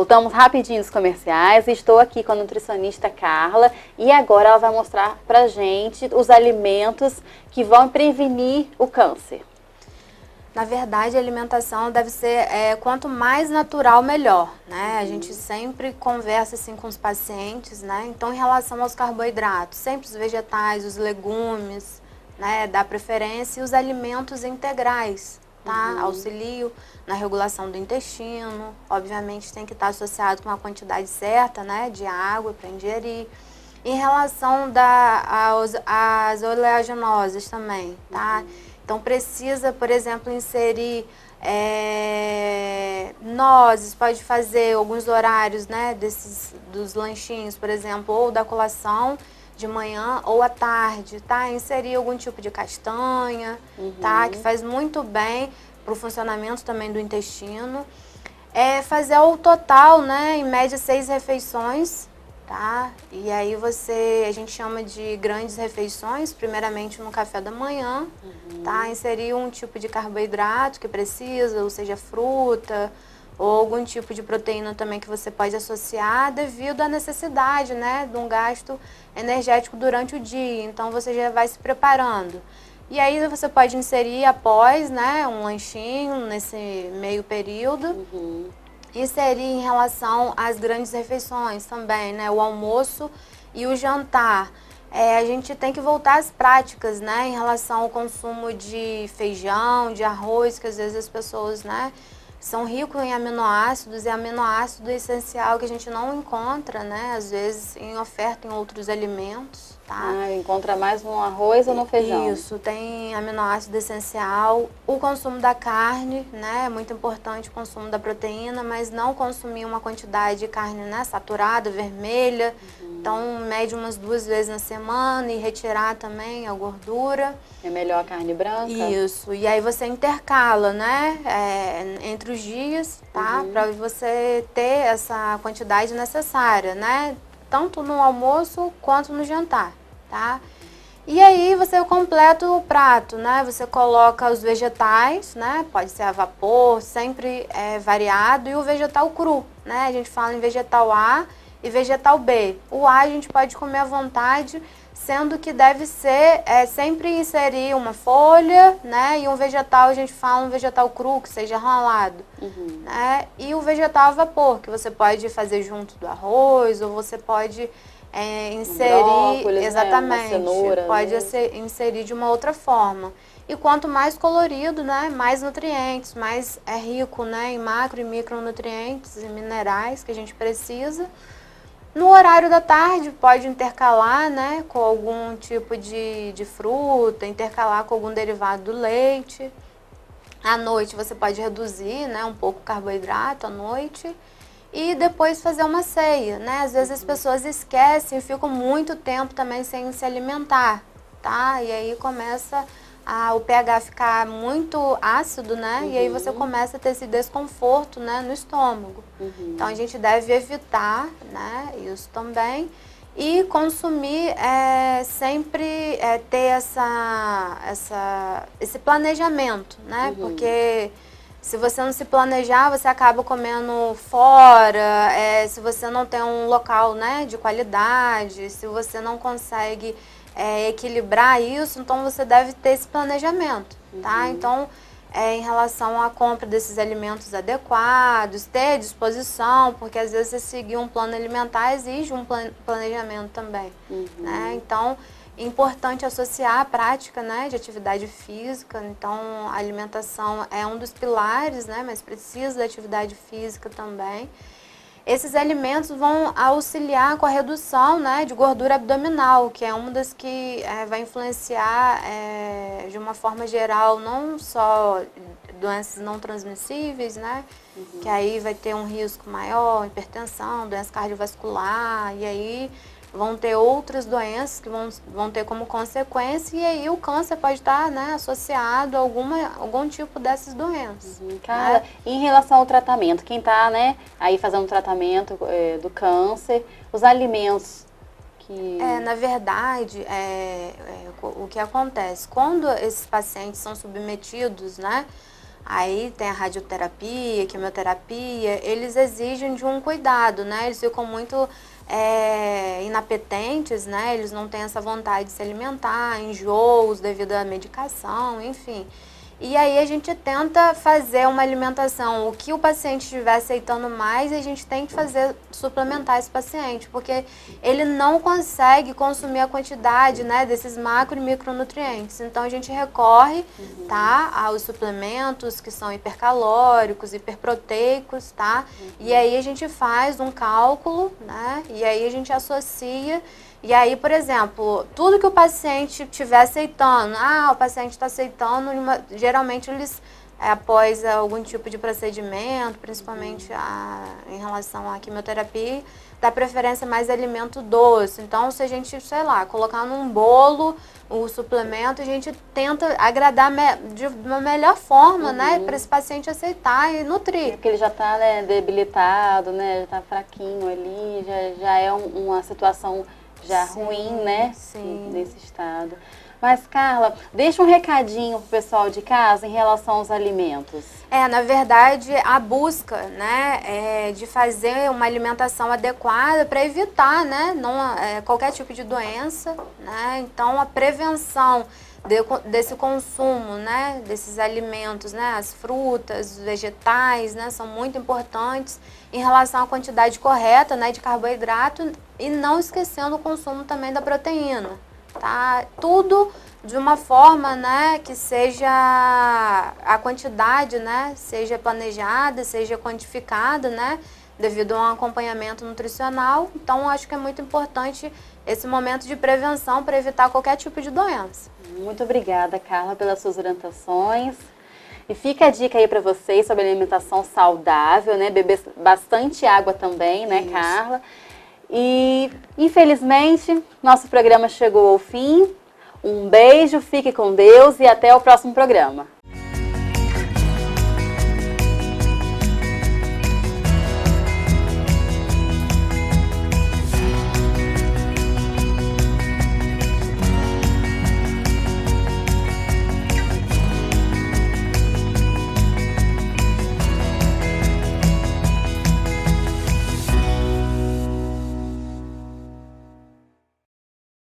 Voltamos rapidinho dos comerciais. Estou aqui com a nutricionista Carla e agora ela vai mostrar pra gente os alimentos que vão prevenir o câncer. Na verdade, a alimentação deve ser quanto mais natural, melhor, né? A gente sempre conversa assim com os pacientes, né? Então, em relação aos carboidratos, sempre os vegetais, os legumes, né? Dá preferência e os alimentos integrais, tá? Auxiliam na regulação do intestino. Obviamente, tem que estar associado com a quantidade certa, né? De água para ingerir. Em relação às oleaginosas também, tá? Então, precisa, por exemplo, inserir nozes, pode fazer alguns horários, né, dos lanchinhos, por exemplo, ou da colação de manhã ou à tarde, tá? Inserir algum tipo de castanha, tá? Que faz muito bem para o funcionamento também do intestino. Fazer ao total, né, em média 6 refeições, tá? E aí a gente chama de grandes refeições, primeiramente no café da manhã, tá? Inserir um tipo de carboidrato que precisa, ou seja, fruta, ou algum tipo de proteína também que você pode associar devido à necessidade, né, de um gasto energético durante o dia. Então, você já vai se preparando. E aí, você pode inserir após, né, um lanchinho nesse meio período. Inserir em relação às grandes refeições também, né? O almoço e o jantar. A gente tem que voltar às práticas, né? Em relação ao consumo de feijão, de arroz, que às vezes as pessoas, né? São ricos em aminoácidos, e aminoácido essencial que a gente não encontra, né? Às vezes em oferta em outros alimentos, tá? Encontra mais no arroz ou no feijão? Isso, tem aminoácido essencial. O consumo da carne, né? É muito importante o consumo da proteína, mas não consumir uma quantidade de carne, né, saturada, vermelha. Então, mede umas 2 vezes na semana e retirar também a gordura. É melhor a carne branca? Isso, e aí você intercala, né, entre os dias, tá? Para você ter essa quantidade necessária, né? Tanto no almoço quanto no jantar, tá? E aí você completa o prato, né? Você coloca os vegetais, né? Pode ser a vapor, sempre variado, e o vegetal cru, né? A gente fala em vegetal A e vegetal B. O A a gente pode comer à vontade, sendo que deve ser sempre inserir uma folha, né? E um vegetal, a gente fala um vegetal cru, que seja ralado, né? E o vegetal a vapor, que você pode fazer junto do arroz, ou você pode inserir, brócolis, exatamente, né? Uma cenoura, pode inserir de uma outra forma. E quanto mais colorido, né, mais nutrientes, mais rico, né, em macro e micronutrientes e minerais que a gente precisa. No horário da tarde, pode intercalar, né, com algum tipo de fruta, intercalar com algum derivado do leite. À noite, você pode reduzir, né, um pouco o carboidrato à noite. E depois fazer uma ceia, né? Às vezes as pessoas esquecem e ficam muito tempo também sem se alimentar, tá? E aí começa o pH ficar muito ácido, né? E aí você começa a ter esse desconforto, né, no estômago. Então a gente deve evitar, né, isso também. E consumir, sempre ter esse planejamento, né? Porque se você não se planejar, você acaba comendo fora, se você não tem um local, né, de qualidade, se você não consegue equilibrar isso, então você deve ter esse planejamento, tá? Então, em relação à compra desses alimentos adequados, ter disposição, porque às vezes você seguir um plano alimentar exige um planejamento também, né? Então, é importante associar a prática, né, de atividade física. Então, a alimentação é um dos pilares, né, mas precisa da atividade física também. Esses alimentos vão auxiliar com a redução, né, de gordura abdominal, que é uma das que vai influenciar de uma forma geral, não só doenças não transmissíveis, né, que aí vai ter um risco maior, hipertensão, doença cardiovascular, e aí vão ter outras doenças que vão ter como consequência, e aí o câncer pode estar, né, associado a algum tipo dessas doenças. Carla, em relação ao tratamento, quem está, né, aí fazendo o tratamento do câncer, os alimentos que... Na verdade, o que acontece? Quando esses pacientes são submetidos, né, Aí tem a radioterapia, quimioterapia, eles exigem de um cuidado, né? Eles ficam muito inapetentes, né? Eles não têm essa vontade de se alimentar, enjoos devido à medicação, enfim. E aí a gente tenta fazer uma alimentação, o que o paciente estiver aceitando mais, a gente tem que fazer, suplementar esse paciente, porque ele não consegue consumir a quantidade, né, desses macro e micronutrientes. Então a gente recorre, tá, aos suplementos que são hipercalóricos, hiperproteicos, tá? E aí a gente faz um cálculo, né, e aí a gente associa. E aí, por exemplo, tudo que o paciente estiver aceitando, o paciente está aceitando, geralmente eles, após algum tipo de procedimento, principalmente em relação à quimioterapia, dá preferência mais alimento doce. Então, se a gente, sei lá, colocar num bolo o suplemento, a gente tenta agradar de uma melhor forma, né, para esse paciente aceitar e nutrir. Porque ele já está, né, debilitado, né, já está fraquinho ali, já é uma situação já sim, ruim, né? Sim. Nesse estado. Mas, Carla, deixa um recadinho pro pessoal de casa em relação aos alimentos. Na verdade, a busca, né, de fazer uma alimentação adequada para evitar, né, qualquer tipo de doença, né? Então, a prevenção desse consumo, né, desses alimentos, né, as frutas, os vegetais, né, são muito importantes em relação à quantidade correta, né, de carboidrato e não esquecendo o consumo também da proteína, tá? Tudo de uma forma, né, que seja a quantidade, né, seja planejada, seja quantificada, né, devido a um acompanhamento nutricional. Então, acho que é muito importante esse momento de prevenção para evitar qualquer tipo de doença. Muito obrigada, Carla, pelas suas orientações. E fica a dica aí para vocês sobre alimentação saudável, né? Beber bastante água também, né, isso, Carla? E, infelizmente, nosso programa chegou ao fim. Um beijo, fique com Deus e até o próximo programa.